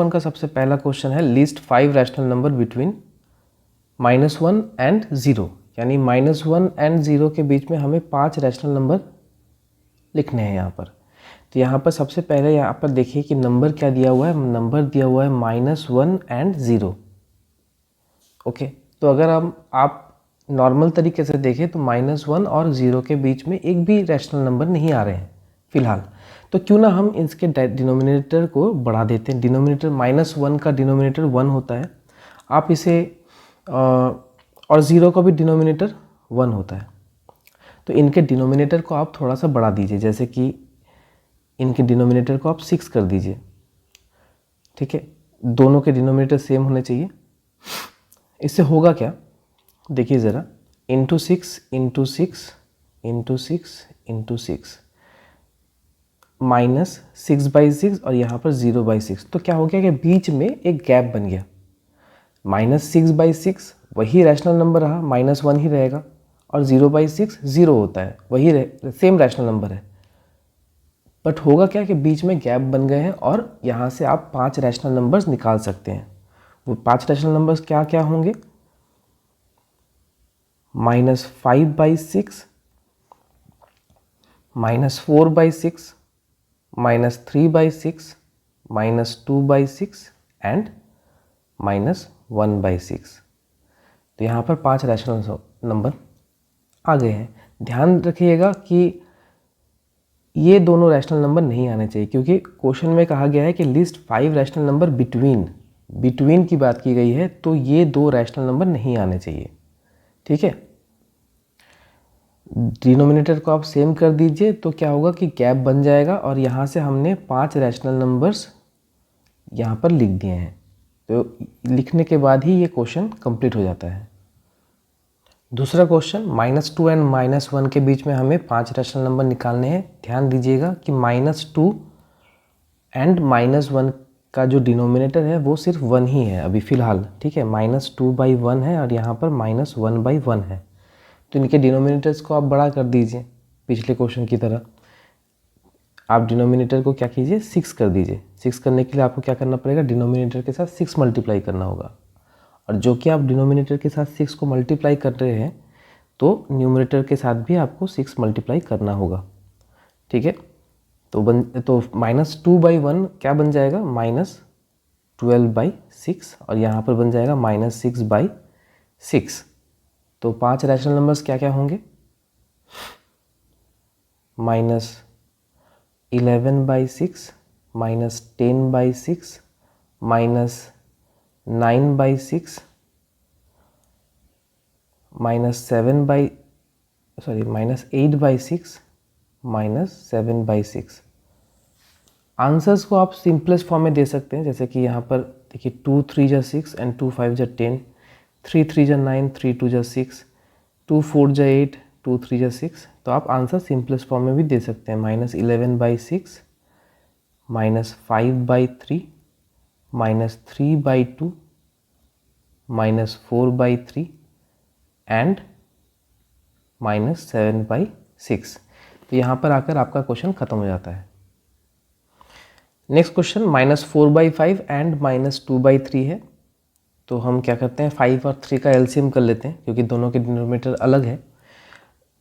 अपन का सबसे पहला क्वेश्चन है list 5 rational number between -1 and 0, यानी -1 एंड 0 के बीच में हमें 5 रैशनल नंबर लिखने हैं यहाँ पर। तो यहाँ पर सबसे पहले यहाँ पर देखिए कि नंबर क्या दिया हुआ है, नंबर दिया हुआ है -1 एंड 0। ओके, तो अगर आप नॉर्मल तरीके से देखें तो -1 और 0 के बीच में एक भी रैशनल नंबर नहीं आ रहे हैं फिलहाल। तो क्यों ना हम इसके डिनोमिनेटर को बढ़ा देते हैं। डिनोमिनेटर -1 का डिनोमिनेटर 1 होता है, आप इसे और 0 का भी डिनोमिनेटर 1 होता है। तो इनके डिनोमिनेटर को आप थोड़ा सा बढ़ा दीजिए, जैसे कि इनके डिनोमिनेटर को आप 6 कर दीजिए। ठीक है, दोनों के डिनोमिनेटर सेम होने चाहिए। इससे होगा क्या, देखिए ज़रा, इंटू 6 इंटू 6 इंटू 6 इंटू 6 -6/6 और यहाँ पर 0/6। तो क्या हो गया कि बीच में एक गैप बन गया। -6/6 वही रैशनल नंबर रहा, -1 ही रहेगा, और 0/6 0 होता है, वही सेम रैशनल नंबर है। बट होगा क्या कि बीच में गैप बन गए हैं और यहाँ से आप 5 रैशनल नंबर्स निकाल सकते हैं। वो 5 रैशनल नंबर्स क्या क्या होंगे, -5/6, -4/6, -3/6, -2/6 एंड -1/6। तो यहाँ पर 5 रैशनल नंबर आ गए हैं। ध्यान रखिएगा कि ये दोनों रैशनल नंबर नहीं आने चाहिए, क्योंकि क्वेश्चन में कहा गया है कि लिस्ट 5 रैशनल नंबर बिटवीन की बात की गई है, तो ये 2 रैशनल नंबर नहीं आने चाहिए। ठीक है, डिनोमिनेटर को आप सेम कर दीजिए, तो क्या होगा कि गैप बन जाएगा और यहाँ से हमने 5 रैशनल नंबर्स यहाँ पर लिख दिए हैं। तो लिखने के बाद ही ये क्वेश्चन कंप्लीट हो जाता है। दूसरा क्वेश्चन, -2 एंड -1 के बीच में हमें 5 रैशनल नंबर निकालने हैं। ध्यान दीजिएगा कि -2 एंड -1 का जो डिनोमिनेटर है वो सिर्फ 1 ही है अभी फ़िलहाल। ठीक है, -2/1 है और यहाँ पर -1/1 है। तो इनके डिनोमिनेटर्स को आप बड़ा कर दीजिए पिछले क्वेश्चन की तरह। आप डिनोमिनेटर को क्या कीजिए, 6 कर दीजिए। 6 करने के लिए आपको क्या करना पड़ेगा, डिनोमिनेटर के साथ 6 मल्टीप्लाई करना होगा। और जो कि आप डिनोमिनेटर के साथ 6 को मल्टीप्लाई कर रहे हैं, तो न्यूमरेटर के साथ भी आपको 6 मल्टीप्लाई करना होगा। ठीक है, तो -2/1 क्या बन जाएगा, -12/6, और यहाँ पर बन जाएगा -6/6। तो 5 रैशनल नंबर्स क्या क्या होंगे, -11/6, -10/6, -9/6, -8/6, -7/6। आंसर्स को आप सिंपलेस्ट फॉर्म में दे सकते हैं, जैसे कि यहाँ पर देखिए 2 3 जा 6 एंड 2 5 जा 10, 3 3 जा 9, 3 2 जा 6, 2 4 जा 8, 2 3 जा 6। तो आप आंसर सिंपलेस्ट फॉर्म में भी दे सकते हैं, -11/6, -5/3, -3/2, -4/3 एंड -7/6। तो यहाँ पर आकर आपका क्वेश्चन खत्म हो जाता है। नेक्स्ट क्वेश्चन, -4/5 एंड -2/3 है। तो हम क्या करते हैं, 5 और 3 का एलसीएम कर लेते हैं, क्योंकि दोनों के डिनोमिनेटर अलग है।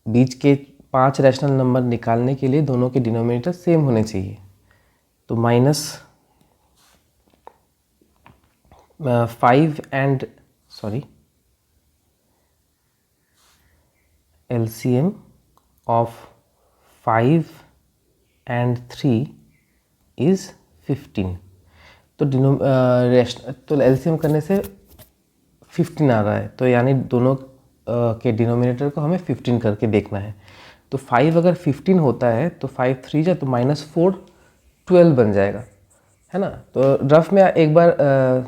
बीच के 5 रैशनल नंबर निकालने के लिए दोनों के डिनोमिनेटर सेम होने चाहिए। तो LCM of 5 and 3 is 15। तो LCM करने से 15 आ रहा है, तो यानी दोनों के डिनोमिनेटर को हमें 15 करके देखना है। तो 5 अगर 15 होता है तो 5 3 जा तो -4 12 बन जाएगा, है ना। तो रफ में एक बार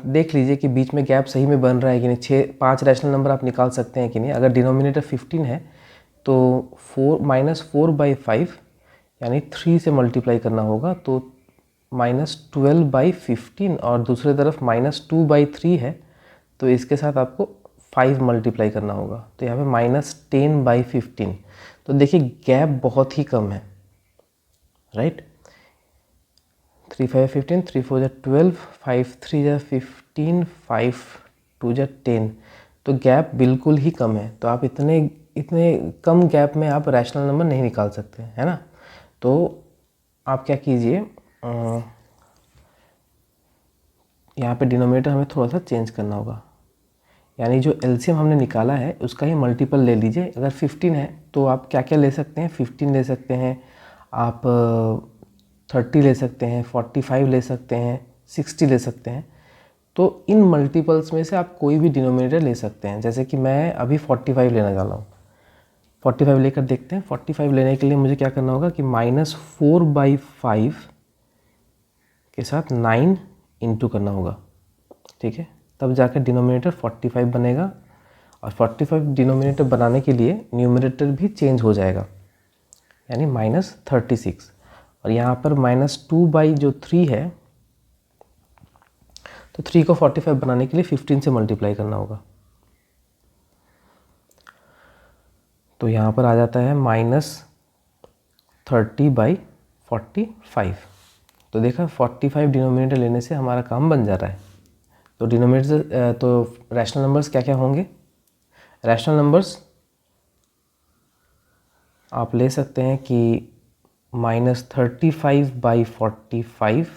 देख लीजिए कि बीच में गैप सही में बन रहा है कि नहीं। 5 रैशनल नंबर आप निकाल सकते हैं कि नहीं। अगर डिनोमिनेटर 15 है तो -4/5 यानी 3 से मल्टीप्लाई करना होगा, तो -12/15, और दूसरी तरफ -2/3 है, तो इसके साथ आपको 5 मल्टीप्लाई करना होगा। तो यहाँ पे -10/15। तो देखिए गैप बहुत ही कम है, राइट। 3 5 15, 3 4 जा 12, 5 3 जा 15, 5 2 जा 10। तो गैप बिल्कुल ही कम है, तो आप इतने कम गैप में आप रैशनल नंबर नहीं निकाल सकते, है ना। तो आप क्या कीजिए, यहाँ पे डिनोमिनेटर हमें थोड़ा सा चेंज करना होगा, यानी जो एलसीएम हमने निकाला है उसका ही मल्टीपल ले लीजिए। अगर 15 है तो आप क्या क्या ले सकते हैं, 15 ले सकते हैं, आप 30 ले सकते हैं, 45 ले सकते हैं, 60 ले सकते हैं। तो इन मल्टीपल्स में से आप कोई भी डिनोमिनेटर ले सकते हैं। जैसे कि मैं अभी 45 लेना चाह रहा हूँ, 45 लेकर देखते हैं। 45 लेने के लिए मुझे क्या करना होगा कि -4/5 के साथ 9 इंटू करना होगा, ठीक है। तब जाकर डिनोमिनेटर 45 बनेगा, और 45 डिनोमिनेटर बनाने के लिए न्यूमरेटर भी चेंज हो जाएगा, यानी -36। और यहाँ पर -2/3 है, तो 3 को 45 बनाने के लिए 15 से मल्टीप्लाई करना होगा। तो यहाँ पर आ जाता है -30/45। तो देखा, 45 डिनोमिनेटर लेने से हमारा काम बन जा रहा है। तो डिनोमिनेटर तो रैशनल नंबर्स क्या क्या होंगे, रैशनल नंबर्स आप ले सकते हैं कि -35/45,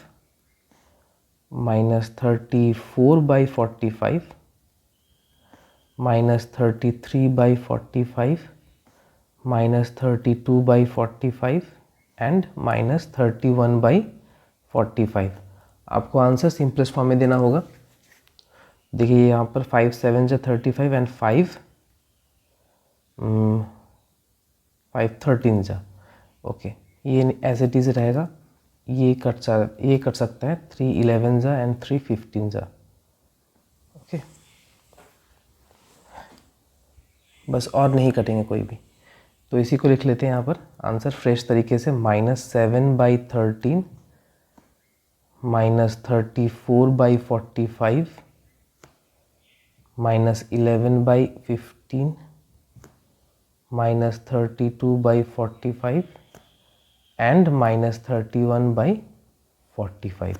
-34/45, -33/45, -32/45 एंड -31/45। आपको आंसर सिंपलेस्ट फॉर्म में देना होगा। देखिए यहाँ पर 5 7 जा 35 एंड 5 13 जा, ओके, ये एज इट इज़ रहेगा। ये कट सकता है, 3 11 जा एंड 3 15 जा, ओके, बस और नहीं कटेंगे कोई भी। तो इसी को लिख लेते हैं यहाँ पर आंसर फ्रेश तरीके से, -7/13, -34/45, -11/15, -32/45 एंड -31/45।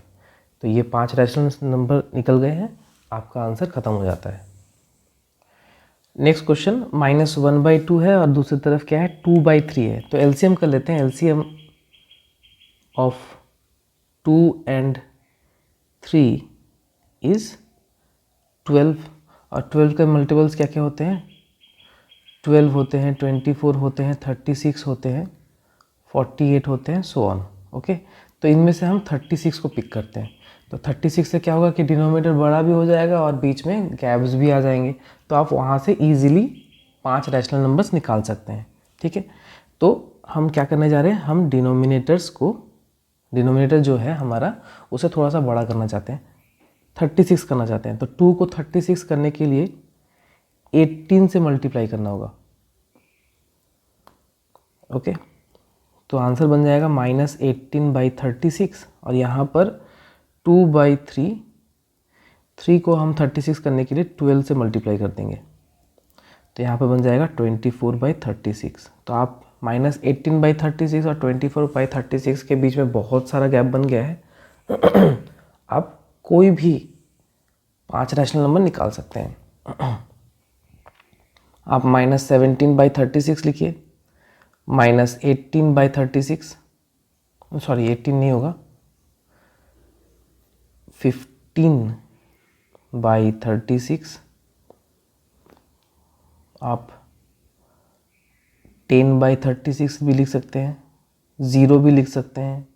तो ये 5 रैशनल नंबर निकल गए हैं, आपका आंसर ख़त्म हो जाता है। नेक्स्ट क्वेश्चन -1/2 है और दूसरी तरफ क्या है, 2/3 है। तो एलसीएम कर लेते हैं। एलसीएम ऑफ 2 एंड 3 इज़ 12, और 12 के मल्टीपल्स क्या क्या होते हैं, 12 होते हैं, 24 होते हैं, 36 होते हैं, 48 होते हैं, सो ऑन, ओके। तो इनमें से हम 36 को पिक करते हैं। तो 36 से क्या होगा कि डिनोमिनेटर बड़ा भी हो जाएगा और बीच में गैप्स भी आ जाएंगे, तो आप वहाँ से ईजिली 5 रैशनल नंबर्स निकाल सकते हैं, ठीक है। तो हम क्या करने जा रहे हैं, हम डिनोमिनेटर जो है हमारा उसे थोड़ा सा बड़ा करना चाहते हैं, 36 करना चाहते हैं। तो 2 को 36 करने के लिए 18 से मल्टीप्लाई करना होगा, ओके। तो आंसर बन जाएगा -18/36, और यहाँ पर 2/3, 3 को हम 36 करने के लिए 12 से मल्टीप्लाई कर देंगे, तो यहाँ पर बन जाएगा 24/36। तो आप -18/36 और 24/36 के बीच में बहुत सारा गैप बन गया है। आप कोई भी 5 रैशनल नंबर निकाल सकते हैं। आप -17/36 लिखिए, -18/36, सॉरी 18 नहीं होगा, 15/36, आप 10/36 भी लिख सकते हैं, 0 भी लिख सकते हैं,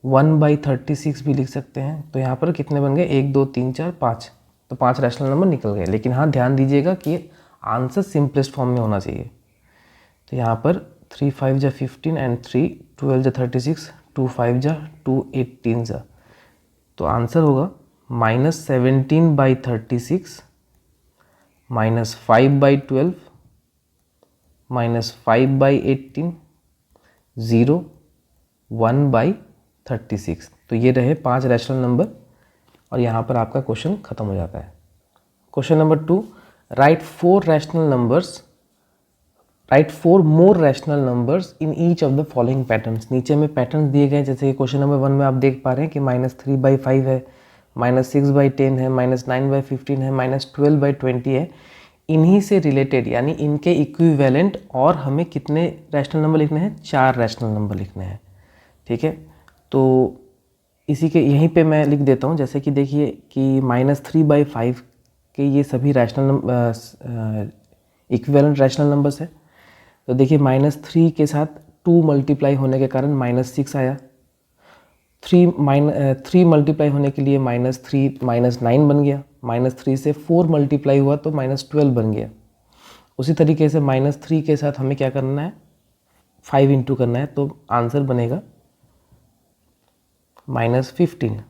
1/36 भी लिख सकते हैं। तो यहाँ पर कितने बन गए, 1 2 3 4 5, तो 5 रैशनल नंबर निकल गए। लेकिन हाँ, ध्यान दीजिएगा कि आंसर सिंपलेस्ट फॉर्म में होना चाहिए। तो यहाँ पर 3 5 जा 15 एंड 3 12 जा 36, 2 5 जा 2 18 जा, तो आंसर होगा -17/36, -5/12, -5/18, 0, 1/36। तो ये रहे 5 रैशनल नंबर, और यहाँ पर आपका क्वेश्चन खत्म हो जाता है। Question number 2, right 4 rational numbers right 4 more rational numbers in each of the following patterns. नीचे में पैटर्न्स दिए गए, जैसे कि क्वेश्चन नंबर 1 में आप देख पा रहे हैं कि -3/5 है, -6/10 है, -9/15 है, -12/20 है। इन्हीं से रिलेटेड यानी इनके इक्विवेलेंट और हमें कितने रैशनल नंबर लिखने हैं, 4 रैशनल नंबर लिखने हैं। ठीक है, तो इसी के यहीं पे मैं लिख देता हूँ, जैसे कि देखिए कि -3/5 के ये सभी रैशनल इक्विवेलेंट रैशनल नंबर्स है। तो देखिए -3 के साथ 2 मल्टीप्लाई होने के कारण -6 आया, 3 मल्टीप्लाई होने के लिए -3 -9 बन गया, -3 से 4 मल्टीप्लाई हुआ तो -12 बन गया। उसी तरीके से -3 के साथ हमें क्या करना है, 5 इंटू करना है, तो आंसर बनेगा -15।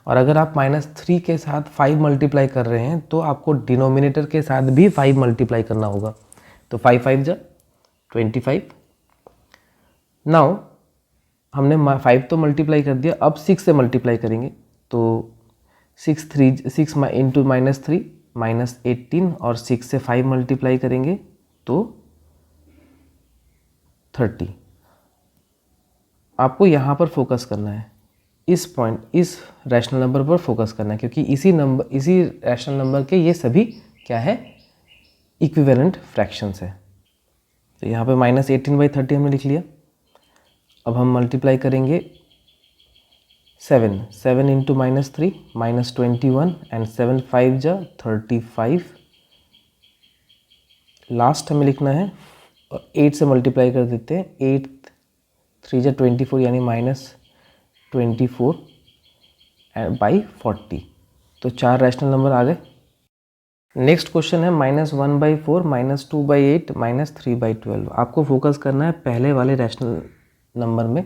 और अगर आप -3 के साथ 5 मल्टीप्लाई कर रहे हैं तो आपको डिनोमिनेटर के साथ भी 5 मल्टीप्लाई करना होगा। तो 5 5 जा 25। नाउ हमने 5 तो मल्टीप्लाई कर दिया, अब 6 से मल्टीप्लाई करेंगे। तो 6 इंटू -3 -18 और 6 से 5 मल्टीप्लाई करेंगे तो 30। आपको यहाँ पर फोकस करना है, इस पॉइंट, इस रैशनल नंबर पर फोकस करना है, क्योंकि इसी रैशनल नंबर के ये सभी क्या है, इक्विवेलेंट फ्रैक्शंस है। तो यहाँ पे -18/30 हमने लिख लिया। अब हम मल्टीप्लाई करेंगे 7 इंटू -3 -21 एंड 7 5 जा 35। लास्ट हमें लिखना है, 8 से मल्टीप्लाई कर देते हैं, 8 3 जा 24 यानी -24/40। तो 4 रैशनल नंबर आ गए। नेक्स्ट क्वेश्चन है -1/4 -2/8 -3/12। आपको फोकस करना है पहले वाले रैशनल नंबर में,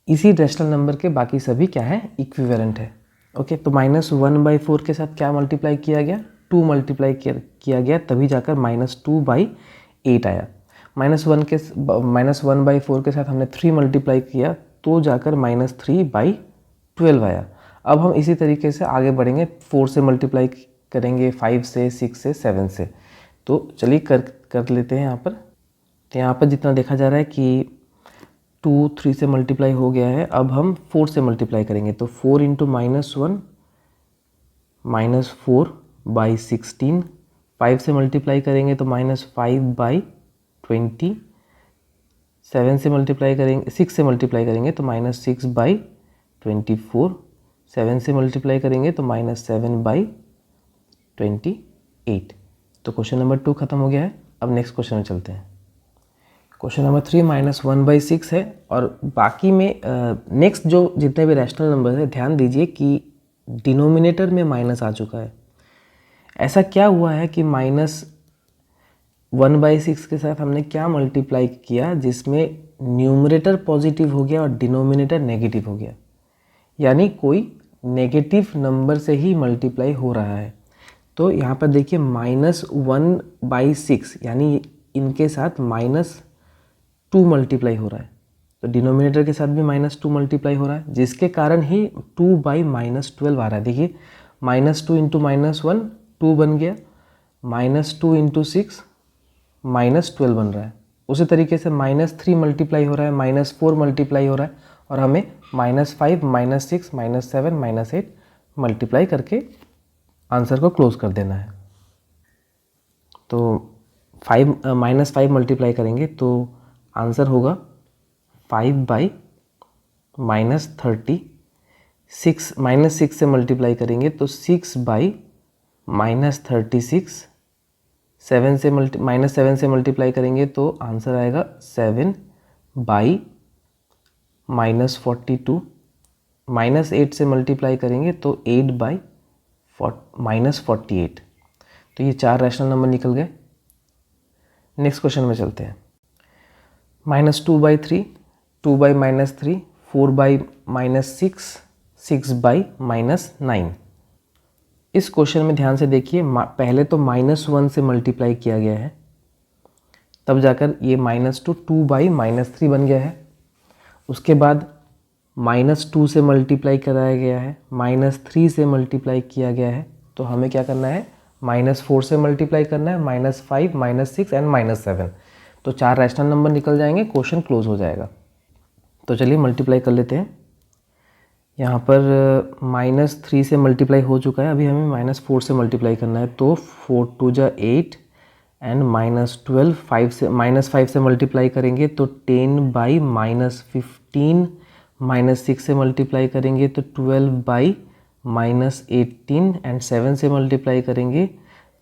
इसी रैशनल नंबर के बाकी सभी क्या है, इक्विवेलेंट है। ओके, तो -1/4 के साथ क्या मल्टीप्लाई किया गया, 2 मल्टीप्लाई किया गया, तभी जाकर -2/8 आया। -1/4 के साथ हमने 3 मल्टीप्लाई किया तो जाकर -3/12 आया। अब हम इसी तरीके से आगे बढ़ेंगे, 4 से मल्टीप्लाई करेंगे, 5 से, 6 से, 7 से। तो चलिए कर लेते हैं यहाँ पर। तो यहाँ पर जितना देखा जा रहा है कि 2 3 से मल्टीप्लाई हो गया है, अब हम 4 से मल्टीप्लाई करेंगे। तो 4 इंटू -1 -4/16, 5 से मल्टीप्लाई करेंगे तो -5/20, 7 से मल्टीप्लाई करेंगे, 6 से मल्टीप्लाई करेंगे तो -6/24, 7 से मल्टीप्लाई करेंगे तो -7/28। तो क्वेश्चन नंबर 2 खत्म हो गया है। अब नेक्स्ट क्वेश्चन में चलते हैं। क्वेश्चन नंबर 3 -1/6 है, और बाकी में नेक्स्ट जो जितने भी रैशनल नंबर है, ध्यान दीजिए कि डिनोमिनेटर में माइनस आ चुका है। ऐसा क्या हुआ है कि -1/6 के साथ हमने क्या मल्टीप्लाई किया जिसमें न्यूमरेटर पॉजिटिव हो गया और डिनोमिनेटर नेगेटिव हो गया, यानी कोई नेगेटिव नंबर से ही मल्टीप्लाई हो रहा है। तो यहाँ पर देखिए -1/6 यानी इनके साथ -2 मल्टीप्लाई हो रहा है, तो डिनोमिनेटर के साथ भी -2 मल्टीप्लाई हो रहा है, जिसके कारण ही 2/-12 आ रहा है। देखिए -2 इंटू -1 2 बन गया, -2 इंटू 6 -12 बन रहा है। उसी तरीके से -3 मल्टीप्लाई हो रहा है, -4 मल्टीप्लाई हो रहा है, और हमें -5 -6 -7 -8 मल्टीप्लाई करके आंसर को क्लोज कर देना है। तो -5 मल्टीप्लाई करेंगे तो आंसर होगा 5/-30। 6 से मल्टीप्लाई करेंगे तो 6/-36। 7 से मल्टीप्लाई करेंगे तो आंसर आएगा 7/-42। -8 से मल्टीप्लाई करेंगे तो 8/-48। तो ये 4 रैशनल नंबर निकल गए। नेक्स्ट क्वेश्चन में चलते हैं। -2/3, 2/-3, 4/-6, 6/-9। इस क्वेश्चन में ध्यान से देखिए, पहले तो -1 से मल्टीप्लाई किया गया है, तब जाकर ये -2 2/-3 बन गया है। उसके बाद -2 से मल्टीप्लाई कराया गया है, -3 से मल्टीप्लाई किया गया है। तो हमें क्या करना है, -4 से मल्टीप्लाई करना है, -5 -6 एंड -7। तो 4 रैशनल नंबर निकल जाएंगे, क्वेश्चन क्लोज हो जाएगा। तो चलिए मल्टीप्लाई कर लेते हैं। यहाँ पर -3 से मल्टीप्लाई हो चुका है, अभी हमें -4 से मल्टीप्लाई करना है। तो 4 2 जा 8 एंड -12 5 से मल्टीप्लाई करेंगे तो 10/-15, -6 से मल्टीप्लाई करेंगे तो 12/-18 एंड 7 से मल्टीप्लाई करेंगे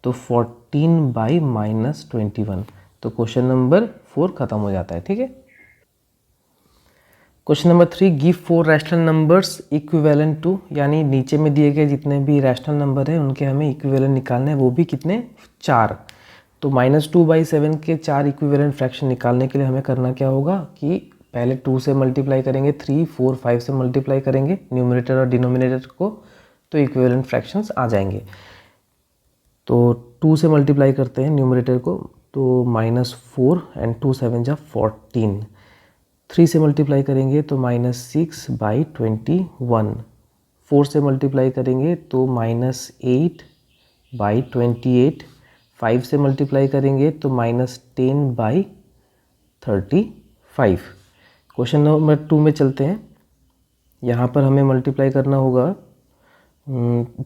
तो 14/-21। तो क्वेश्चन नंबर 4 खत्म हो जाता है। ठीक है। Question number 3, give 4 rational numbers equivalent to, यानी नीचे में दिए गए जितने भी रैशनल नंबर हैं उनके हमें इक्विवेलेंट निकालने हैं, वो भी कितने, 4। तो -2/7 के 4 इक्विवेलेंट फ्रैक्शन निकालने के लिए हमें करना क्या होगा कि पहले 2 से मल्टीप्लाई करेंगे, 3 4 5 से मल्टीप्लाई करेंगे न्यूमरेटर और डिनोमिनेटर को, तो इक्विवेलेंट फ्रैक्शंस आ जाएंगे। तो 2 से मल्टीप्लाई करते हैं न्यूमरेटर को, तो -4 एंड 2 7 जा 14। 3 से मल्टीप्लाई करेंगे तो -6/21। 4 से मल्टीप्लाई करेंगे तो -8/28। 5 से मल्टीप्लाई करेंगे तो -10/35। क्वेश्चन नंबर 2 में चलते हैं। यहाँ पर हमें मल्टीप्लाई करना होगा,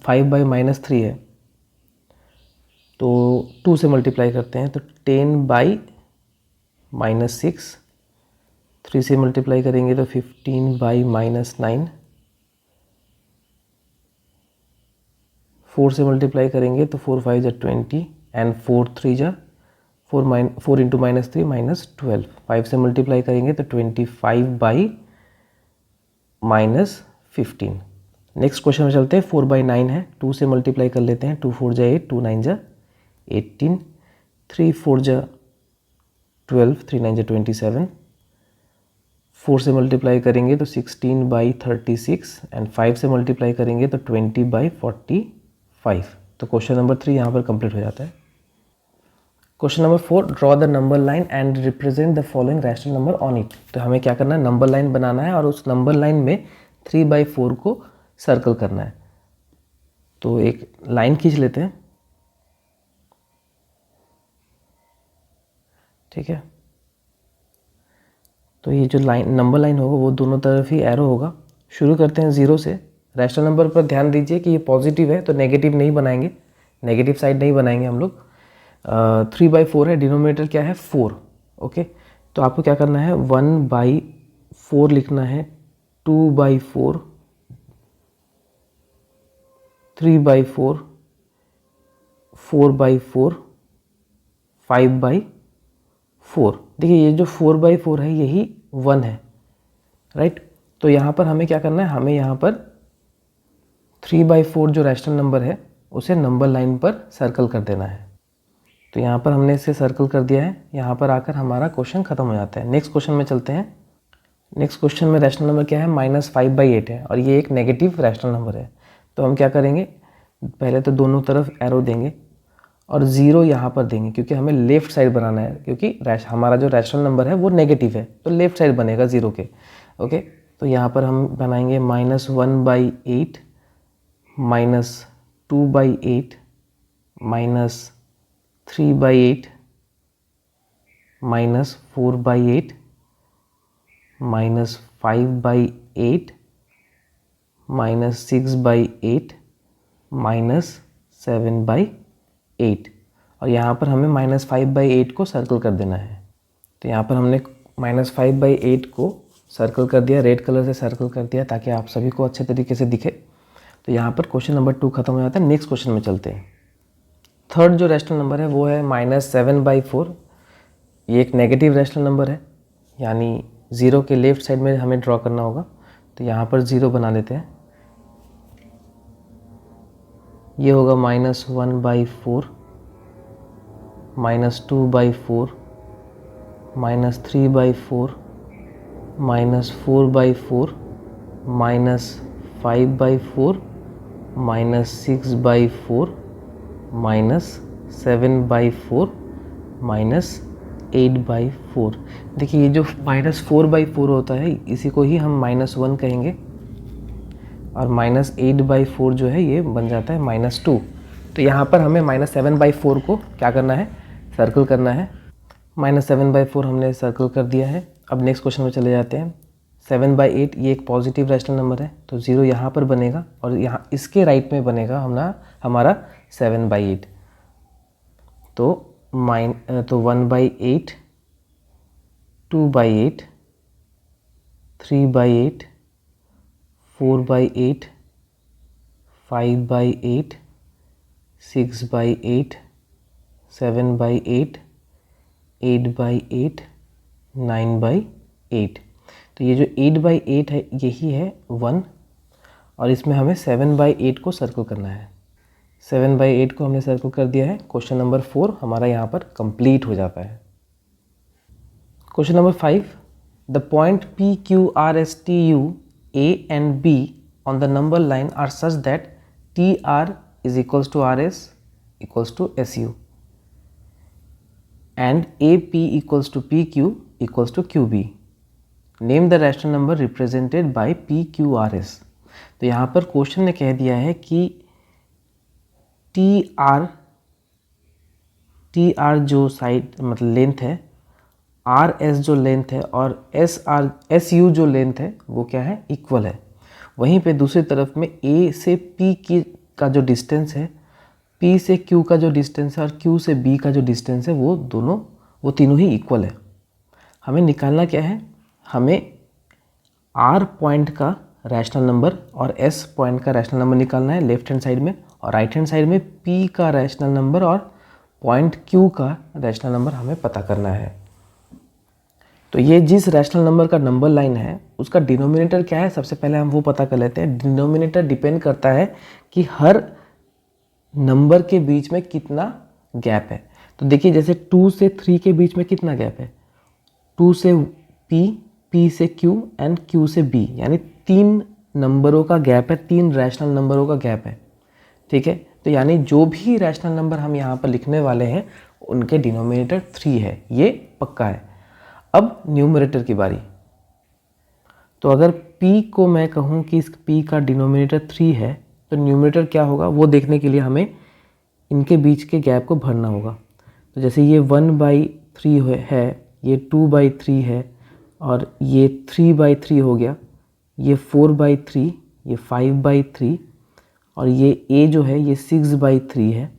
5/-3 है तो 2 से मल्टीप्लाई करते हैं तो 10/-6। 3 से मल्टीप्लाई करेंगे तो 15/-9। 4 से मल्टीप्लाई करेंगे तो 4 5 जा 20 एंड 4 3 जा 4 इंटू -3 -12। 5 से मल्टीप्लाई करेंगे तो 25/-15। नेक्स्ट क्वेश्चन में चलते हैं। 4/9 है, 2 से मल्टीप्लाई कर लेते हैं। 2 4 जा 8, 2 9 जा 18। 3 4 जा 12, 3 9 जा 27। 4 से मल्टीप्लाई करेंगे तो 16/36 एंड 5 से मल्टीप्लाई करेंगे तो 20/45। तो क्वेश्चन नंबर 3 यहाँ पर कंप्लीट हो जाता है। Question number 4, draw the number line and represent the following rational number on it. तो हमें क्या करना है, नंबर लाइन बनाना है और उस नंबर लाइन में 3/4 को सर्कल करना है। तो एक लाइन खींच लेते हैं। ठीक है। तो ये जो लाइन नंबर लाइन होगा वो दोनों तरफ ही एरो होगा। शुरू करते हैं 0 से। रैशनल नंबर पर ध्यान दीजिए कि ये पॉजिटिव है तो नेगेटिव नहीं बनाएंगे, नेगेटिव साइड नहीं बनाएंगे हम लोग। 3/4 है, डिनोमिनेटर क्या है 4। ओके, तो आपको क्या करना है, 1/4 लिखना है, 2/4, 3/4, 4/4, 5/4। देखिए ये जो 4/4 है यही 1 है, राइट। तो यहाँ पर हमें क्या करना है, हमें यहाँ पर 3/4 जो रैशनल नंबर है उसे नंबर लाइन पर सर्कल कर देना है। तो यहाँ पर हमने इसे सर्कल कर दिया है। यहाँ पर आकर हमारा क्वेश्चन खत्म हो जाता है। नेक्स्ट क्वेश्चन में चलते हैं। नेक्स्ट क्वेश्चन में रैशनल नंबर क्या है, -5/8 है और ये एक नेगेटिव रैशनल नंबर है। तो हम क्या करेंगे, पहले तो दोनों तरफ एरो देंगे और 0 यहाँ पर देंगे क्योंकि हमें लेफ्ट साइड बनाना है, क्योंकि हमारा जो रैशनल नंबर है वो नेगेटिव है तो लेफ्ट साइड बनेगा 0 के। ओके, तो यहाँ पर हम बनाएंगे -1/8, -2/8, -3/8, -4/8, -5/8, -6/8, -7/8। और यहाँ पर हमें -5/8 को सर्कल कर देना है। तो यहाँ पर हमने -5/8 को सर्कल कर दिया, रेड कलर से सर्कल कर दिया ताकि आप सभी को अच्छे तरीके से दिखे। तो यहाँ पर क्वेश्चन नंबर 2 खत्म हो जाता है। नेक्स्ट क्वेश्चन में चलते हैं। थर्ड जो रैशनल नंबर है वो है -7/4। ये एक नेगेटिव रैशनल नंबर है, यानी 0 के लेफ्ट साइड में हमें ड्रॉ करना होगा। तो यहाँ पर 0 बना लेते हैं। ये होगा -1/4, -2/4, -3/4, -4/4, -5/4, -6/4, -7/4, -8/4। देखिए ये जो -4/4 होता है इसी को ही हम -1 कहेंगे और -8/4 जो है ये बन जाता है -2। तो यहाँ पर हमें -7/4 को क्या करना है, सर्कल करना है। -7/4 हमने सर्कल कर दिया है। अब नेक्स्ट क्वेश्चन में चले जाते हैं। 7/8 ये एक पॉजिटिव रैशनल नंबर है, तो 0 यहाँ पर बनेगा और यहाँ इसके राइट में बनेगा हमारा 7/8। तो 1/8, 2/8, 3/8, 4/8, 5/8, 6/8, 7/8, 8/8, 9/8। तो ये जो 8/8 है यही है 1, और इसमें हमें 7/8 को सर्कल करना है। 7/8 को हमने सर्कल कर दिया है। क्वेश्चन नंबर 4 हमारा यहाँ पर कंप्लीट हो जाता है। Question number 5, the point P, Q, R, S, T, U, A and B on the number line are such that TR is equals to RS equals to SU and AP equals to PQ equals to QB. Name the rational number represented by PQRS. तो यहाँ पर question ने कह दिया है कि TR जो side मतलब लेंथ है, RS जो लेंथ है और SU जो लेंथ है वो क्या है, इक्वल है। वहीं पे दूसरी तरफ में A से P का जो डिस्टेंस है, P से Q का जो डिस्टेंस है और Q से B का जो डिस्टेंस है वो तीनों ही इक्वल है। हमें निकालना क्या है, हमें R पॉइंट का रैशनल नंबर और S पॉइंट का रैशनल नंबर निकालना है लेफ्ट हैंड साइड में, और राइट हैंड साइड में P का रैशनल नंबर और पॉइंट Q का रैशनल नंबर हमें पता करना है। तो ये जिस रैशनल नंबर का नंबर लाइन है उसका डिनोमिनेटर क्या है, सबसे पहले हम वो पता कर लेते हैं। डिनोमिनेटर डिपेंड करता है कि हर नंबर के बीच में कितना गैप है। तो देखिए जैसे 2 से 3 के बीच में कितना गैप है, 2 से P, P से Q एंड Q से B, यानी 3 नंबरों का गैप है, 3 रैशनल नंबरों का गैप है। ठीक है, तो यानी जो भी रैशनल नंबर हम यहाँ पर लिखने वाले हैं उनके डिनोमिनेटर 3 है, ये पक्का है। अब न्यूमरेटर की बारी। तो अगर P को मैं कहूँ कि इस P का डिनोमिनेटर 3 है तो न्यूमरेटर क्या होगा वो देखने के लिए हमें इनके बीच के गैप को भरना होगा। तो जैसे ये 1/3 है, ये 2/3 है और ये 3/3 हो गया, ये 4/3, ये 5/3 और ये A जो है ये 6/3 है।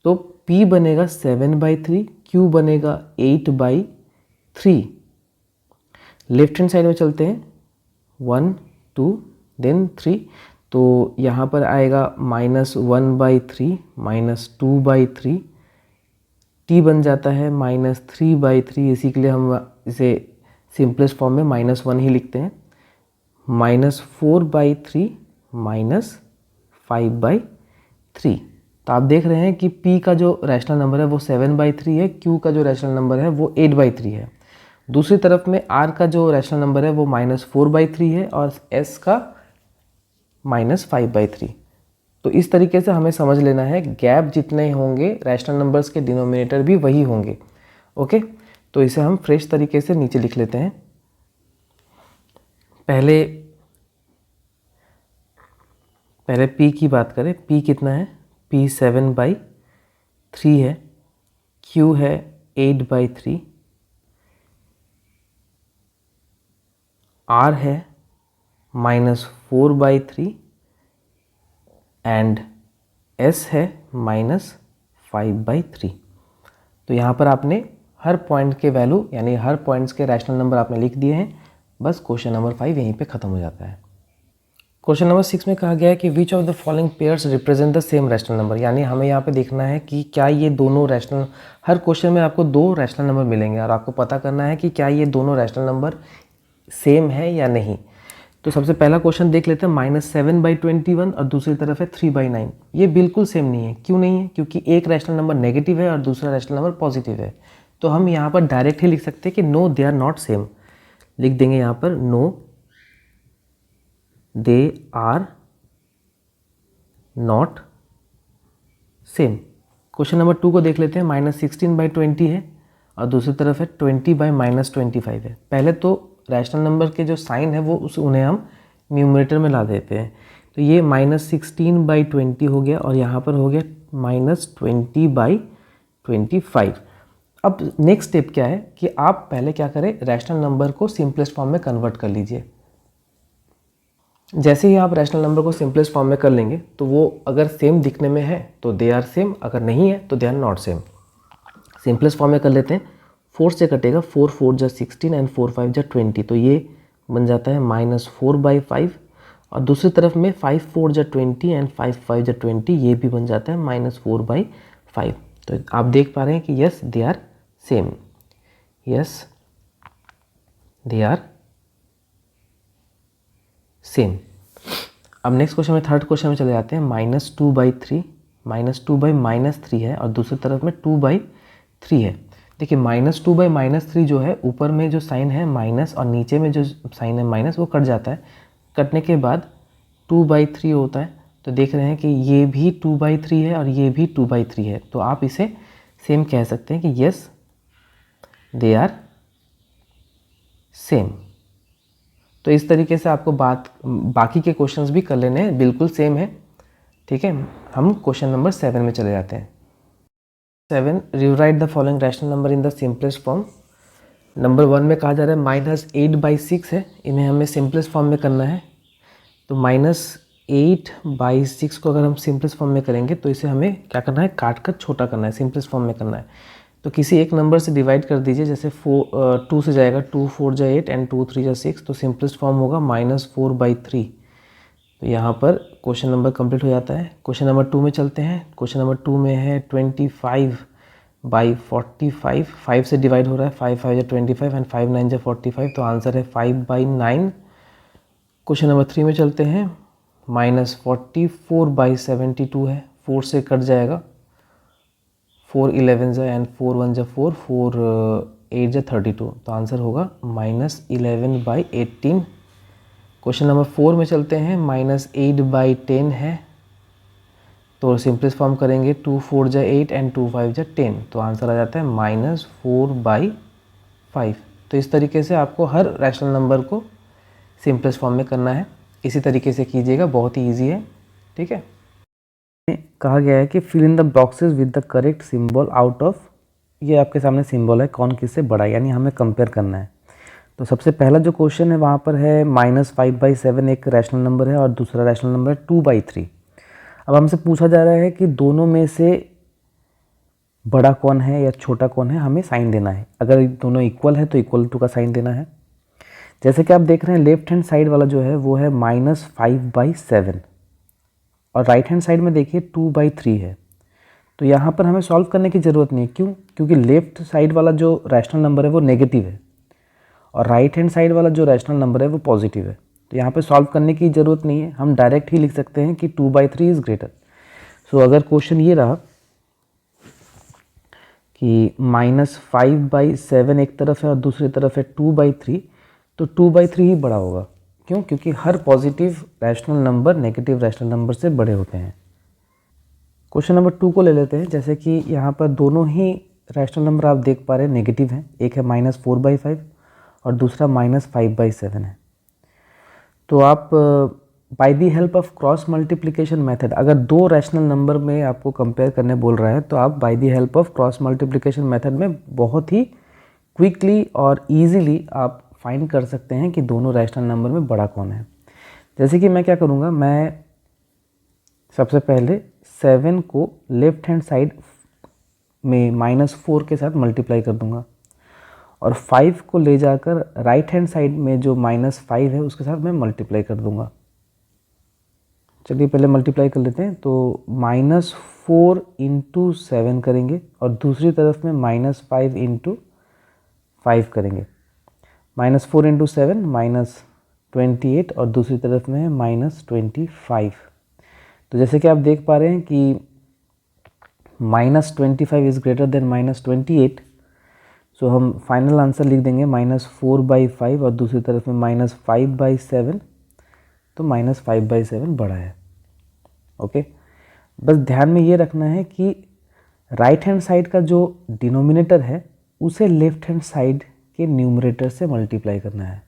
तो P बनेगा 7/3, Q बनेगा 8/3। लेफ्ट हैंड साइड में चलते हैं, 1, 2 देन 3। तो यहाँ पर आएगा -1/3, -2/3, T बन जाता है -3/3। इसी के लिए हम इसे सिंपलेस्ट फॉर्म में -1 ही लिखते हैं। -4/3, -5/3। तो आप देख रहे हैं कि P का जो रैशनल नंबर है वो 7/3 है, Q का जो रैशनल नंबर है वो 8/3 है। दूसरी तरफ में R का जो रैशनल नंबर है वो -4/3 है और S का -5/3। तो इस तरीके से हमें समझ लेना है गैप जितने होंगे रैशनल नंबर्स के डिनोमिनेटर भी वही होंगे। ओके, तो इसे हम फ्रेश तरीके से नीचे लिख लेते हैं। पहले P की बात करें, P कितना है, P 7/3 है, Q है 8/3, R है -4/3 एंड S है -5/3। तो यहाँ पर आपने हर पॉइंट के वैल्यू यानी हर पॉइंट्स के रैशनल नंबर आपने लिख दिए हैं। बस क्वेश्चन नंबर 5 यहीं पे ख़त्म हो जाता है। क्वेश्चन नंबर 6 में कहा गया है कि which of the following pairs represent the same rational number, यानी हमें यहाँ पे देखना है कि क्या ये दोनों रैशनल, हर क्वेश्चन में आपको 2 रैशनल नंबर मिलेंगे और आपको पता करना है कि क्या ये दोनों रैशनल नंबर सेम है या नहीं। तो सबसे पहला क्वेश्चन देख लेते हैं, -7/21 और दूसरी तरफ है 3/9। ये बिल्कुल सेम नहीं है। क्यों नहीं है? क्योंकि एक रैशनल नंबर नेगेटिव है और दूसरा रैशनल नंबर पॉजिटिव है। तो हम यहाँ पर डायरेक्ट ही लिख सकते हैं कि no they are not same. लिख देंगे यहाँ पर no they are not same. Question number 2 को देख लेते हैं, -16/20 है और दूसरी तरफ है 20/-25 है। पहले तो रैशनल नंबर के जो साइन है वो उन्हें हम न्यूमरेटर में ला देते हैं। तो ये -16/20 हो गया और यहाँ पर हो गया -20/25। अब नेक्स्ट स्टेप क्या है कि आप पहले क्या करें, रैशनल नंबर को सिंपलेस्ट फॉर्म में कन्वर्ट कर लीजिए। जैसे ही आप रैशनल नंबर को सिंपलेस्ट फॉर्म में कर लेंगे तो वो अगर सेम दिखने में है तो दे आर सेम, अगर नहीं है तो they are not same. Simplest form में कर लेते हैं, 4 से कटेगा, 4 4 जा 16 एंड 4 5 जा 20, तो ये बन जाता है -4/5। और दूसरी तरफ में 5 4 जा 20 एंड 5 5 जा 20, ये भी बन जाता है -4/5। तो आप देख पा रहे हैं कि yes they are same, yes they are same. अब नेक्स्ट क्वेश्चन में, थर्ड क्वेश्चन में चले जाते हैं। -2/3, -2/-3 है और दूसरी तरफ में 2/3 है। देखिए -2/-3 जो है, ऊपर में जो साइन है माइनस और नीचे में जो साइन है माइनस, वो कट जाता है। कटने के बाद 2/3 होता है। तो देख रहे हैं कि ये भी 2/3 है और ये भी 2/3 है, तो आप इसे सेम कह सकते हैं कि यस दे आर सेम। तो इस तरीके से आपको बाकी के क्वेश्चंस भी कर लेने हैं, बिल्कुल सेम है। ठीक है, हम क्वेश्चन नंबर 7 में चले जाते हैं। 7, rewrite the following rational number in the simplest form. Number 1 में कहा जा रहा है -8/6 है, इन्हें हमें सिंपलेस्ट फॉर्म में करना है। तो -8/6 को अगर हम सिंपलेस्ट फॉर्म में करेंगे तो इसे हमें क्या करना है, काट कर छोटा करना है, सिंपलेस्ट फॉर्म में करना है। तो किसी एक नंबर से डिवाइड कर दीजिए, जैसे 2 से जाएगा, 2 4 जा 8 एंड 2 3 जा 6, तो सिंपलेस्ट फॉर्म होगा -4/3। तो यहाँ पर क्वेश्चन नंबर कंप्लीट हो जाता है। क्वेश्चन नंबर 2 में चलते हैं। क्वेश्चन नंबर 2 में है 25/45, 5 से डिवाइड हो रहा है, 5 5 जा 25 एंड 5 9 जा 45, तो आंसर है 5/9। क्वेश्चन नंबर 3 में चलते हैं। -44/72 है, 4 से कट जाएगा, 4 11 जा एंड 4 1 जा 4, 4 8 जा 32, तो आंसर होगा -11/18। क्वेश्चन नंबर 4 में चलते हैं। -8/10 है, तो सिंपलेस्ट फॉर्म करेंगे, 2 4 जा 8 एंड 2 5 जा 10, तो आंसर आ जाता है -4/5। तो इस तरीके से आपको हर रैशनल नंबर को सिंपलेस्ट फॉर्म में करना है। इसी तरीके से कीजिएगा, बहुत ही ईजी है। ठीक है, कहा गया है कि fill in the boxes with the correct symbol out of, ये आपके सामने सिंबल है, कौन किससे बड़ा है, यानी हमें कंपेयर करना है। तो सबसे पहला जो क्वेश्चन है वहाँ पर है -5/7 एक रैशनल नंबर है और दूसरा रैशनल नंबर है 2/3। अब हमसे पूछा जा रहा है कि दोनों में से बड़ा कौन है या छोटा कौन है, हमें साइन देना है। अगर दोनों इक्वल है तो इक्वल टू का साइन देना है। जैसे कि आप देख रहे हैं, लेफ्ट हैंड साइड वाला जो है वो है -5/7 और राइट हैंड साइड में देखिए 2/3 है। तो यहाँ पर हमें सॉल्व करने की ज़रूरत नहीं है। क्यों? क्योंकि लेफ्ट साइड वाला जो रैशनल नंबर है वो नेगेटिव है और राइट हैंड साइड वाला जो रैशनल नंबर है वो पॉजिटिव है। तो यहाँ पे सॉल्व करने की ज़रूरत नहीं है, हम डायरेक्ट ही लिख सकते हैं कि 2/3 इज़ ग्रेटर। सो अगर क्वेश्चन ये रहा कि -5/7 एक तरफ है और दूसरी तरफ है 2/3, तो 2/3 ही बड़ा होगा। क्यों? क्योंकि हर positive rational number negative rational number से बड़े होते हैं। क्वेश्चन नंबर 2 को ले लेते हैं। जैसे कि यहाँ पर दोनों ही रैशनल नंबर आप देख पा रहे हैं नेगेटिव हैं, एक है -4/5 और दूसरा -5/7 है। तो आप by the help of cross multiplication method, अगर दो रैशनल नंबर में आपको कंपेयर करने बोल रहा है तो आप by the help of cross multiplication method में बहुत ही क्विकली और ईजीली आप फाइंड कर सकते हैं कि दोनों रैशनल नंबर में बड़ा कौन है। जैसे कि मैं क्या करूँगा, मैं सबसे पहले 7 को लेफ्ट हैंड साइड में -4 के साथ मल्टीप्लाई कर दूंगा और 5 को ले जाकर राइट हैंड साइड में जो -5 है उसके साथ मैं मल्टीप्लाई कर दूंगा। चलिए पहले मल्टीप्लाई कर लेते हैं। तो -4 × 7 करेंगे और दूसरी तरफ में -5 × 5 करेंगे। -4 × 7 -28 और दूसरी तरफ में है -25। तो जैसे कि आप देख पा रहे हैं कि -25 इज़ ग्रेटर देन -28, सो हम फाइनल आंसर लिख देंगे -4/5 और दूसरी तरफ में -5/7, तो -5/7 बड़ा है। ओके, बस ध्यान में ये रखना है कि राइट हैंड साइड का जो डिनोमिनेटर है उसे लेफ्ट हैंड साइड के न्यूमरेटर से मल्टीप्लाई करना है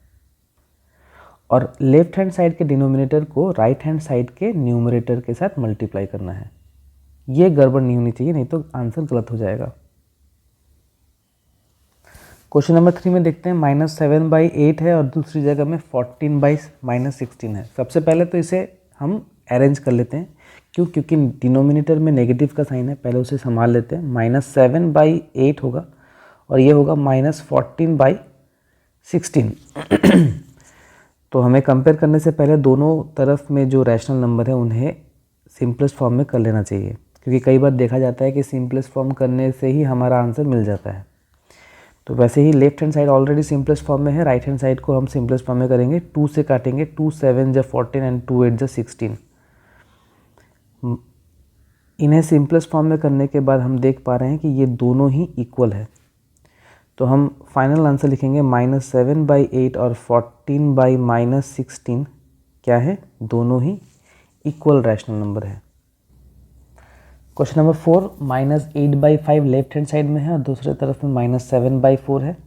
और लेफ्ट हैंड साइड के डिनोमिनेटर को राइट हैंड साइड के न्यूमरेटर के साथ मल्टीप्लाई करना है। ये गड़बड़ नहीं होनी चाहिए, नहीं तो आंसर गलत हो जाएगा। क्वेश्चन नंबर 3 में देखते हैं -7/8 है और दूसरी जगह में 14/-16 है। सबसे पहले तो इसे हम अरेंज कर लेते हैं। क्यों? क्योंकि डिनोमिनेटर में नेगेटिव का साइन है, पहले उसे संभाल लेते हैं। -7/8 होगा और ये होगा -14/16। तो हमें कंपेयर करने से पहले दोनों तरफ में जो रैशनल नंबर है उन्हें सिंपलेस्ट फॉर्म में कर लेना चाहिए, क्योंकि कई बार देखा जाता है कि सिंपलेस्ट फॉर्म करने से ही हमारा आंसर मिल जाता है। तो वैसे ही left hand side already simplest form में है, राइट हैंड साइड को हम सिंपलेस्ट फॉर्म में करेंगे। 2 से काटेंगे, 2 7 × 14 एंड 2 8 × 16। इन्हें सिंपलेस्ट फॉर्म में करने के बाद हम देख पा रहे हैं कि ये दोनों ही इक्वल है। तो हम फाइनल आंसर लिखेंगे -7/8 और 14/-16 क्या है? दोनों ही इक्वल रैशनल नंबर है। Question number 4, -8/5 left hand side में है और दूसरे तरफ में -7/4 है।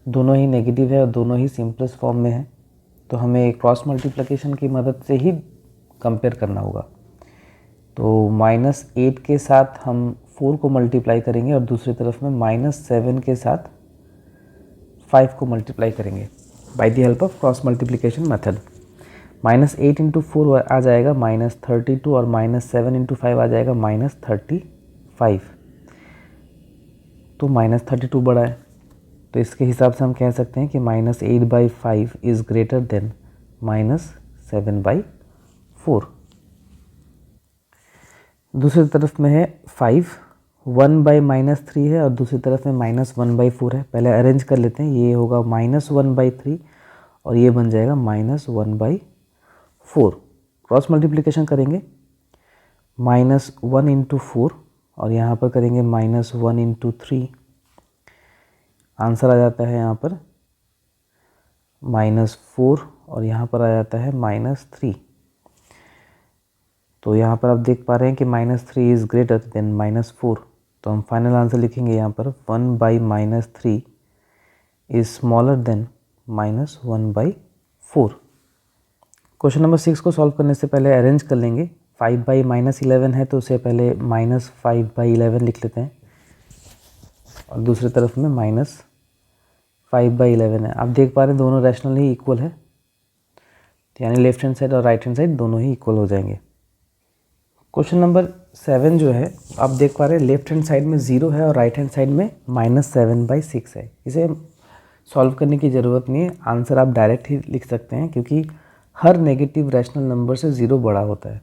दोनों ही नेगेटिव है और दोनों ही सिंपलेस्ट फॉर्म में है। तो हमें क्रॉस मल्टीप्लिकेशन की मदद से ही कंपेयर करना होगा। तो -8 के साथ हम 4 को मल्टीप्लाई करेंगे और दूसरी तरफ में -7 के साथ 5 को मल्टीप्लाई करेंगे by the help of cross multiplication method. -8 × 4 आ जाएगा -32 और -7 × 5 आ जाएगा -35। तो -32 बड़ा है, तो इसके हिसाब से हम कह सकते हैं कि -8/5 इज़ ग्रेटर देन -7/4। दूसरी तरफ में है 5, 1/-3 है और दूसरी तरफ में -1/4 है। पहले अरेंज कर लेते हैं। ये होगा -1/3 और ये बन जाएगा -1/4। क्रॉस मल्टीप्लिकेशन करेंगे, -1 × 4 और यहाँ पर करेंगे -1 × 3। आंसर आ जाता है यहाँ पर -4 और यहाँ पर आ जाता है -3। तो यहाँ पर आप देख पा रहे हैं कि -3 इज़ ग्रेटर देन -4। तो हम फाइनल आंसर लिखेंगे यहाँ पर 1/-3 is smaller then -1/4। Question number 6 को सॉल्व करने से पहले अरेंज कर लेंगे। 5/-11 है तो उसे पहले -5/11 लिख लेते हैं और दूसरी तरफ में -5/11 है। आप देख पा रहे हैं दोनों रैशनल ही इक्वल है, यानी लेफ्ट हैंड साइड और राइट हैंड साइड दोनों ही इक्वल हो जाएंगे। क्वेश्चन नंबर 7 जो है आप देख पा रहे हैं लेफ्ट हैंड साइड में 0 है और राइट हैंड साइड में -7/6 है। इसे सॉल्व करने की ज़रूरत नहीं है, आंसर आप डायरेक्ट ही लिख सकते हैं, क्योंकि हर नेगेटिव रैशनल नंबर से 0 बड़ा होता है।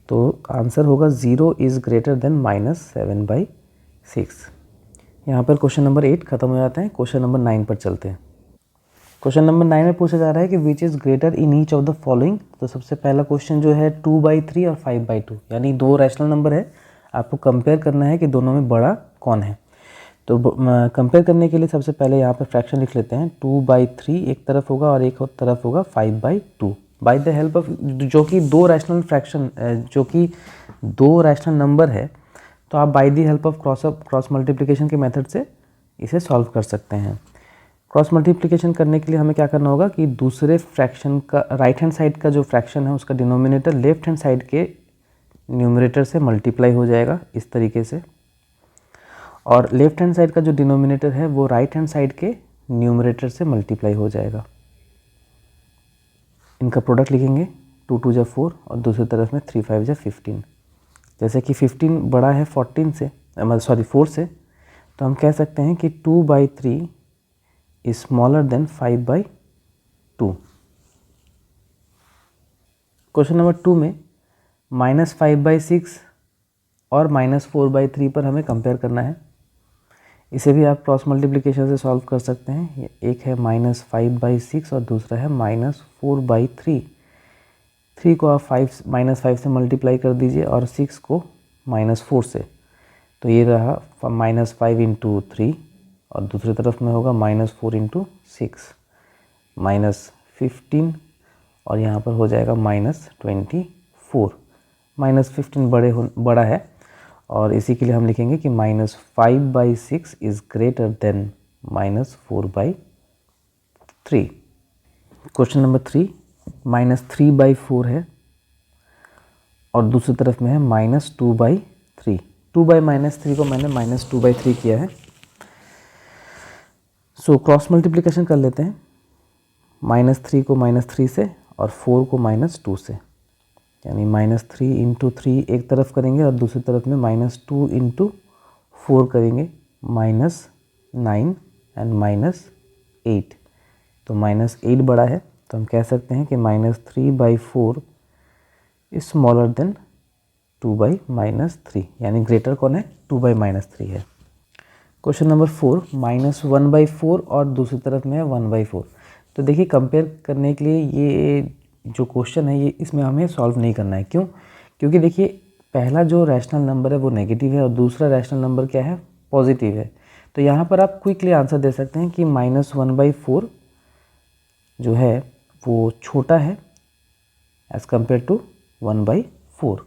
तो आंसर होगा 0 इज़ ग्रेटर देन -7/6। यहाँ पर क्वेश्चन नंबर 8 खत्म हो जाता है। क्वेश्चन नंबर 9 पर चलते हैं। क्वेश्चन नंबर 9 में पूछा जा रहा है कि which is greater in each of the following. तो सबसे पहला क्वेश्चन जो है 2/3 और 5/2, यानी दो रैशनल नंबर है, आपको कंपेयर करना है कि दोनों में बड़ा कौन है। तो कंपेयर करने के लिए सबसे पहले यहाँ पर फ्रैक्शन लिख लेते हैं। 2/3 एक तरफ होगा और एक तरफ होगा 5/2 बाय द हेल्प ऑफ, जो कि दो रैशनल फ्रैक्शन जो कि दो रैशनल नंबर है, तो आप by the help of cross multiplication के मेथड से इसे सॉल्व कर सकते हैं। क्रॉस मल्टीप्लिकेशन करने के लिए हमें क्या करना होगा कि दूसरे फ्रैक्शन का राइट हैंड साइड का जो फ्रैक्शन है उसका डिनोमिनेटर लेफ्ट हैंड साइड के न्यूमरेटर से मल्टीप्लाई हो जाएगा इस तरीके से, और लेफ्ट हैंड साइड का जो डिनोमिनेटर है वो राइट हैंड साइड के न्यूमरेटर से मल्टीप्लाई हो जाएगा। इनका प्रोडक्ट लिखेंगे, 2 2 × 4 और दूसरी तरफ में 3 5 × 15। जैसे कि 15 बड़ा है 14 से, 4 से, तो हम कह सकते हैं कि 2/3 is smaller than 5/2। Question number 2 में -5/6 और -4/3 पर हमें कंपेयर करना है। इसे भी आप क्रॉस मल्टीप्लिकेशन से सॉल्व कर सकते हैं। एक है -5/6 और दूसरा है -4/3। 3 को आप -5 से मल्टीप्लाई कर दीजिए और 6 को -4 से, तो ये रहा -5 × 3 और दूसरी तरफ में होगा -4 × 6 -15 और यहाँ पर हो जाएगा -24। -15 बड़ा है और इसी के लिए हम लिखेंगे कि -5/6 is greater then -4/3। Question number 3 -3/4 है और दूसरी तरफ में है -2/3। 2/-3 को मैंने -2/3 किया है। सो क्रॉस मल्टीप्लिकेशन कर लेते हैं, -3 को -3 से और 4 को -2 से, यानी -3 इंटू 3 एक तरफ करेंगे और दूसरी तरफ में -2 इंटू 4 करेंगे, -9 एंड -8। तो -8 बड़ा है, तो हम कह सकते हैं कि -3/4 इज स्मॉलर देन 2/-3, यानी ग्रेटर कौन है, 2/-3 है। क्वेश्चन नंबर 4, -1/4 और दूसरी तरफ में है 1/4। तो देखिए कंपेयर करने के लिए ये जो क्वेश्चन है ये इसमें हमें सॉल्व नहीं करना है। क्यों? क्योंकि देखिए पहला जो रैशनल नंबर है वो नेगेटिव है और दूसरा रैशनल नंबर क्या है, पॉजिटिव है। तो यहाँ पर आप क्विकली आंसर दे सकते हैं कि -1/4 जो है वो छोटा है एज़ कम्पेयर टू 1/4।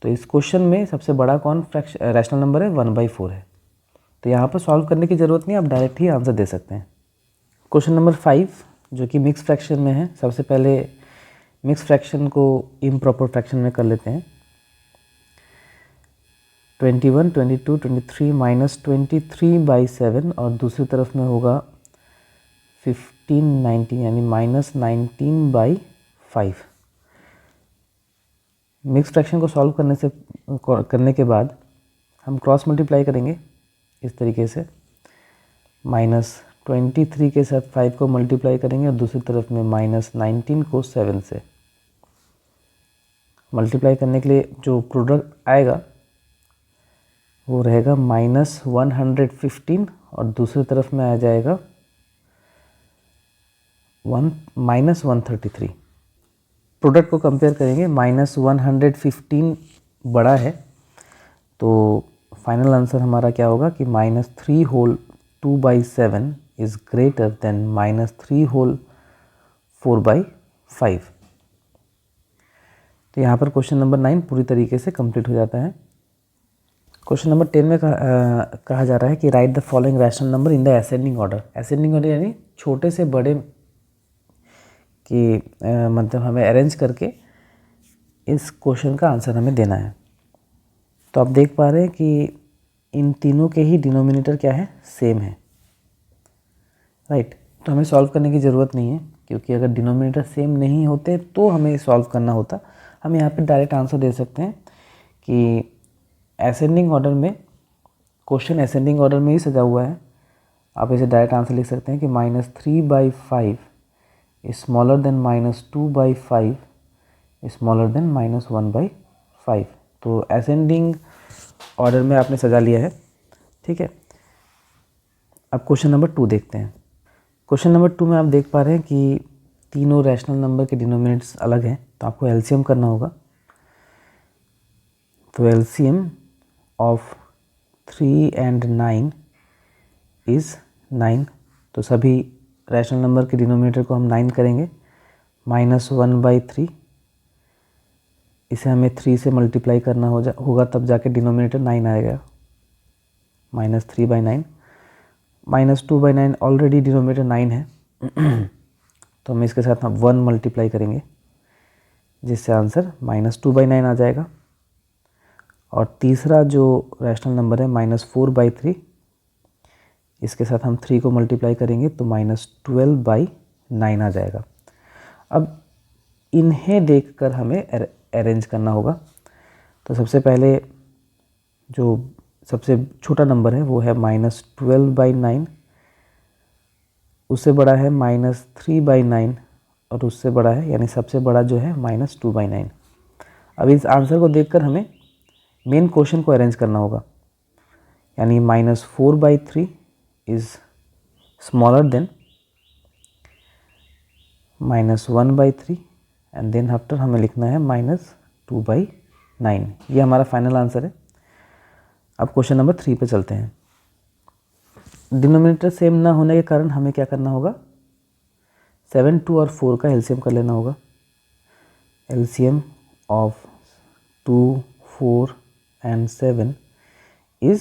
तो इस क्वेश्चन में सबसे बड़ा कौन रैशनल नंबर है, 1/4 है। तो यहाँ पर सॉल्व करने की ज़रूरत नहीं, आप डायरेक्ट ही आंसर दे सकते हैं। क्वेश्चन नंबर 5 जो कि मिक्स फ्रैक्शन में है, सबसे पहले मिक्स फ्रैक्शन को इम्प्रॉपर फ्रैक्शन में कर लेते हैं। 21, 22, 23 -23/7 और दूसरी तरफ में होगा 15, 19 यानी -19/5। मिक्स फ्रैक्शन को सॉल्व करने के बाद हम क्रॉस मल्टीप्लाई करेंगे इस तरीके से, -23 के साथ 5 को मल्टीप्लाई करेंगे और दूसरी तरफ में -19 को 7 से मल्टीप्लाई करने के लिए जो प्रोडक्ट आएगा वो रहेगा -115 और दूसरी तरफ में आ जाएगा -133। प्रोडक्ट को कंपेयर करेंगे, -115 बड़ा है, तो फाइनल आंसर हमारा क्या होगा कि -3 whole 2/7 is greater than -3 whole 4/5। तो यहाँ पर क्वेश्चन नंबर 9 पूरी तरीके से कंप्लीट हो जाता है। क्वेश्चन नंबर 10 में कहा जा रहा है कि right the following rational number in the ascending order. Ascending order यानी छोटे से बड़े की मतलब हमें अरेंज करके इस क्वेश्चन का आंसर हमें देना है। तो आप देख पा रहे हैं कि इन तीनों के ही डिनोमिनेटर क्या है, सेम है, राइट। तो हमें सॉल्व करने की ज़रूरत नहीं है, क्योंकि अगर डिनोमिनेटर सेम नहीं होते तो हमें सॉल्व करना होता। हम यहाँ पे डायरेक्ट आंसर दे सकते हैं कि असेंडिंग ऑर्डर में, क्वेश्चन असेंडिंग ऑर्डर में ही सजा हुआ है। आप इसे डायरेक्ट आंसर लिख सकते हैं कि -3/5 is smaller than -2/5 is smaller than -1/5। तो असेंडिंग ऑर्डर में आपने सजा लिया है, ठीक है। अब क्वेश्चन नंबर 2 देखते हैं। क्वेश्चन नंबर 2 में आप देख पा रहे हैं कि तीनों रैशनल नंबर के डिनोमिनेटर्स अलग हैं, तो आपको एलसीएम करना होगा। तो एलसीएम ऑफ 3 and 9 इज़ 9। तो सभी रैशनल नंबर के डिनोमिनेटर को हम 9 करेंगे, -1/3, इसे हमें 3 से मल्टीप्लाई करना होगा तब जाके डिनोमिनेटर 9 आएगा, -3/9, -2/9 ऑलरेडी डिनोमिनेटर 9 है तो हम इसके साथ हम 1 मल्टीप्लाई करेंगे, जिससे आंसर -2/9 आ जाएगा। और तीसरा जो रैशनल नंबर है -4/3, इसके साथ हम 3 को मल्टीप्लाई करेंगे तो -12/9 आ जाएगा। अब इन्हें देखकर हमें अरेंज करना होगा। तो सबसे पहले जो सबसे छोटा नंबर है वो है -12/9, उससे बड़ा है -3/9 और उससे बड़ा है, यानी सबसे बड़ा जो है -2/9। अब इस आंसर को देखकर हमें मेन क्वेश्चन को अरेंज करना होगा, यानी -4/3 is smaller than -1/3 and then after हमें लिखना है -2/9। ये हमारा फाइनल आंसर है। अब क्वेश्चन नंबर 3 पे चलते हैं। डिनोमिनेटर सेम ना होने के कारण हमें क्या करना होगा, 7, 2 और 4 का एलसीएम कर लेना होगा। LCM of 2, 4 and 7 is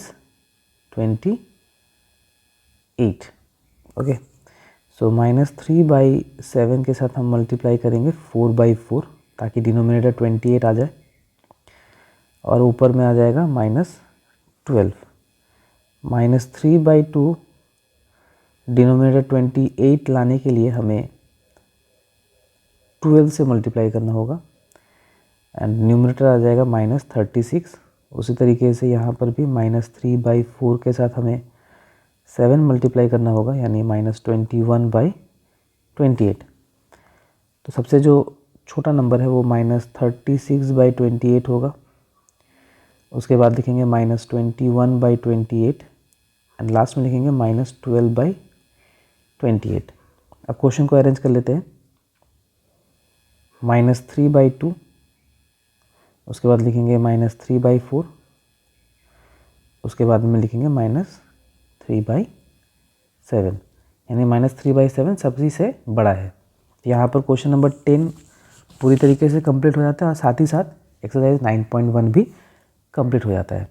28। Okay, so -3/7 के साथ हम मल्टीप्लाई करेंगे 4/4 ताकि डिनोमिनेटर 28 आ जाए और ऊपर में आ जाएगा -12। -3/2 डिनोमिनेटर 28 लाने के लिए हमें 12 से मल्टीप्लाई करना होगा एंड न्यूमरेटर आ जाएगा -36। उसी तरीके से यहाँ पर भी -3/4 के साथ हमें 7 मल्टीप्लाई करना होगा यानी -21/28। तो सबसे जो छोटा नंबर है वो -36/28 होगा। उसके बाद लिखेंगे -21/28 एंड लास्ट में लिखेंगे -12/28। अब क्वेश्चन को अरेंज कर लेते हैं। -3/2, उसके बाद लिखेंगे -3/4, उसके बाद में लिखेंगे -3/7 यानी -3/7 सभी से बड़ा है। यहाँ पर क्वेश्चन नंबर 10 पूरी तरीके से कंप्लीट हो जाता है और साथ ही साथ एक्सरसाइज 9.1 भी कंप्लीट हो जाता है।